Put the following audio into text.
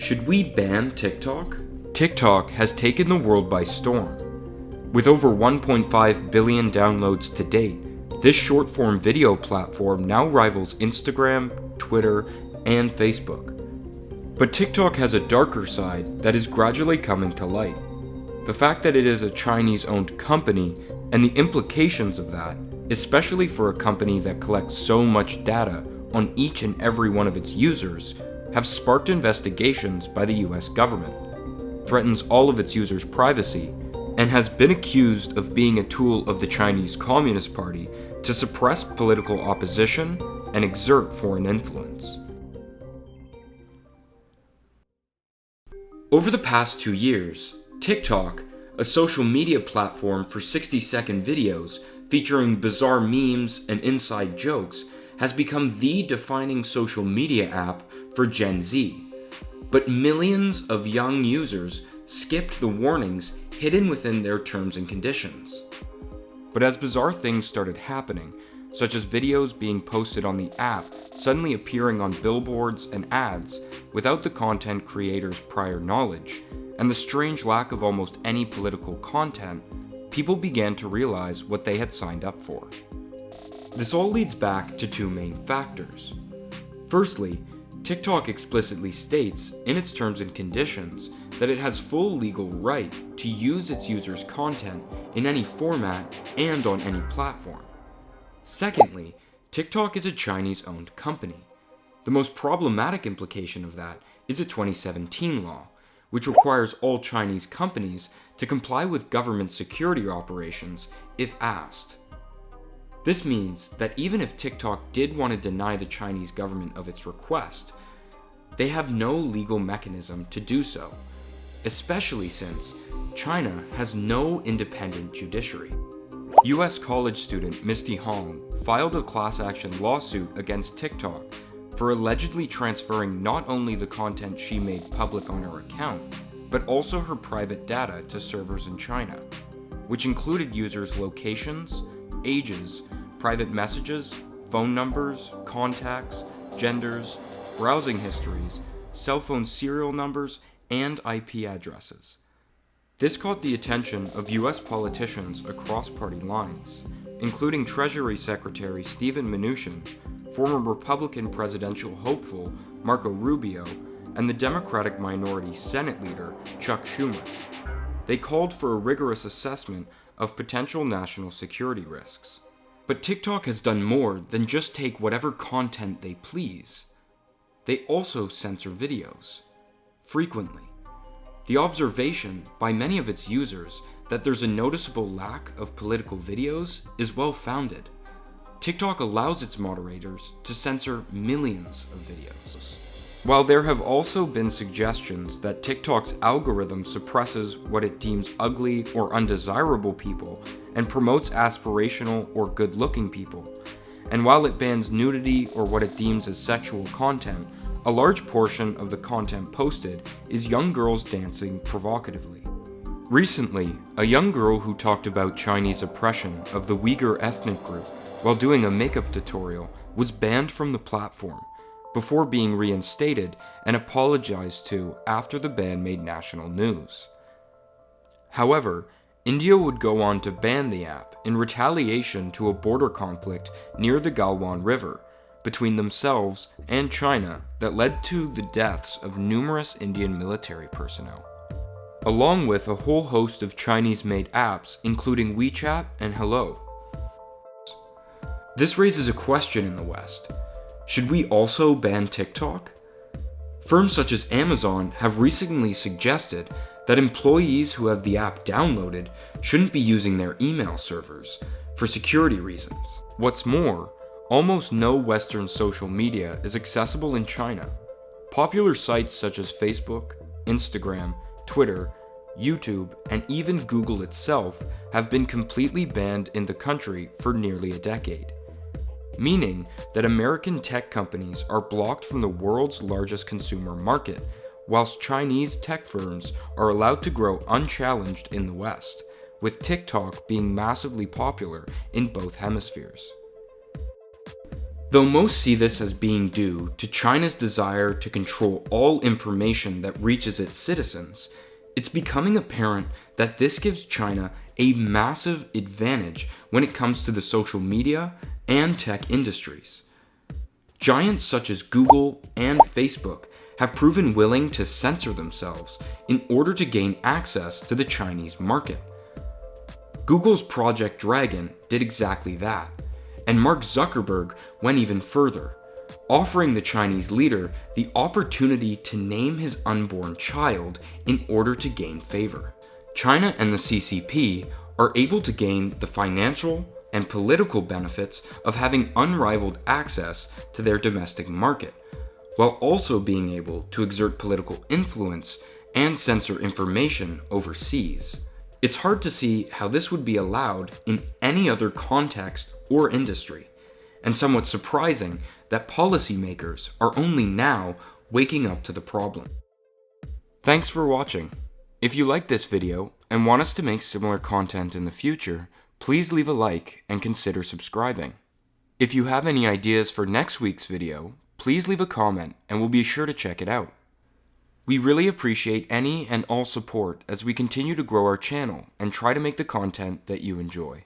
Should we ban TikTok? TikTok has taken the world by storm. With over 1.5 billion downloads to date, this short-form video platform now rivals Instagram, Twitter, and Facebook. But TikTok has a darker side that is gradually coming to light. The fact that it is a Chinese-owned company and the implications of that, especially for a company that collects so much data on each and every one of its users, have sparked investigations by the US government, threatens all of its users' privacy, and has been accused of being a tool of the Chinese Communist Party to suppress political opposition and exert foreign influence. Over the past 2 years, TikTok, a social media platform for 60-second videos featuring bizarre memes and inside jokes, has become the defining social media app for Gen Z. But millions of young users skipped the warnings hidden within their terms and conditions. But as bizarre things started happening, such as videos being posted on the app suddenly appearing on billboards and ads without the content creator's prior knowledge, and the strange lack of almost any political content, people began to realize what they had signed up for. This all leads back to two main factors. Firstly, TikTok explicitly states in its terms and conditions that it has full legal right to use its users' content in any format and on any platform. Secondly, TikTok is a Chinese-owned company. The most problematic implication of that is a 2017 law, which requires all Chinese companies to comply with government security operations if asked. This means that even if TikTok did want to deny the Chinese government of its request, they have no legal mechanism to do so, especially since China has no independent judiciary. US college student Misty Hong filed a class action lawsuit against TikTok for allegedly transferring not only the content she made public on her account, but also her private data to servers in China, which included users' locations, ages, private messages, phone numbers, contacts, genders, browsing histories, cell phone serial numbers, and IP addresses. This caught the attention of US politicians across party lines, including Treasury Secretary Steven Mnuchin, former Republican presidential hopeful Marco Rubio, and the Democratic minority Senate leader Chuck Schumer. They called for a rigorous assessment of potential national security risks. But TikTok has done more than just take whatever content they please. They also censor videos, frequently. The observation by many of its users that there's a noticeable lack of political videos is well founded. TikTok allows its moderators to censor millions of videos. While there have also been suggestions that TikTok's algorithm suppresses what it deems ugly or undesirable people and promotes aspirational or good-looking people, and while it bans nudity or what it deems as sexual content, a large portion of the content posted is young girls dancing provocatively. Recently, a young girl who talked about Chinese oppression of the Uyghur ethnic group while doing a makeup tutorial was banned from the platform, before being reinstated and apologized to after the ban made national news. However, India would go on to ban the app in retaliation to a border conflict near the Galwan River between themselves and China that led to the deaths of numerous Indian military personnel, along with a whole host of Chinese-made apps including WeChat and Hello. This raises a question in the West. Should we also ban TikTok? Firms such as Amazon have recently suggested that employees who have the app downloaded shouldn't be using their email servers for security reasons. What's more, almost no Western social media is accessible in China. Popular sites such as Facebook, Instagram, Twitter, YouTube, and even Google itself have been completely banned in the country for nearly a decade, meaning that American tech companies are blocked from the world's largest consumer market, whilst Chinese tech firms are allowed to grow unchallenged in the West, with TikTok being massively popular in both hemispheres. Though most see this as being due to China's desire to control all information that reaches its citizens, it's becoming apparent that this gives China a massive advantage when it comes to the social media and tech industries. Giants such as Google and Facebook have proven willing to censor themselves in order to gain access to the Chinese market. Google's Project Dragon did exactly that, and Mark Zuckerberg went even further, offering the Chinese leader the opportunity to name his unborn child in order to gain favor. China and the CCP are able to gain the financial and political benefits of having unrivaled access to their domestic market, while also being able to exert political influence and censor information overseas. It's hard to see how this would be allowed in any other context or industry, and somewhat surprising that policymakers are only now waking up to the problem. Thanks for watching. If you liked this video and want us to make similar content in the future, please leave a like and consider subscribing. If you have any ideas for next week's video, please leave a comment and we'll be sure to check it out. We really appreciate any and all support as we continue to grow our channel and try to make the content that you enjoy.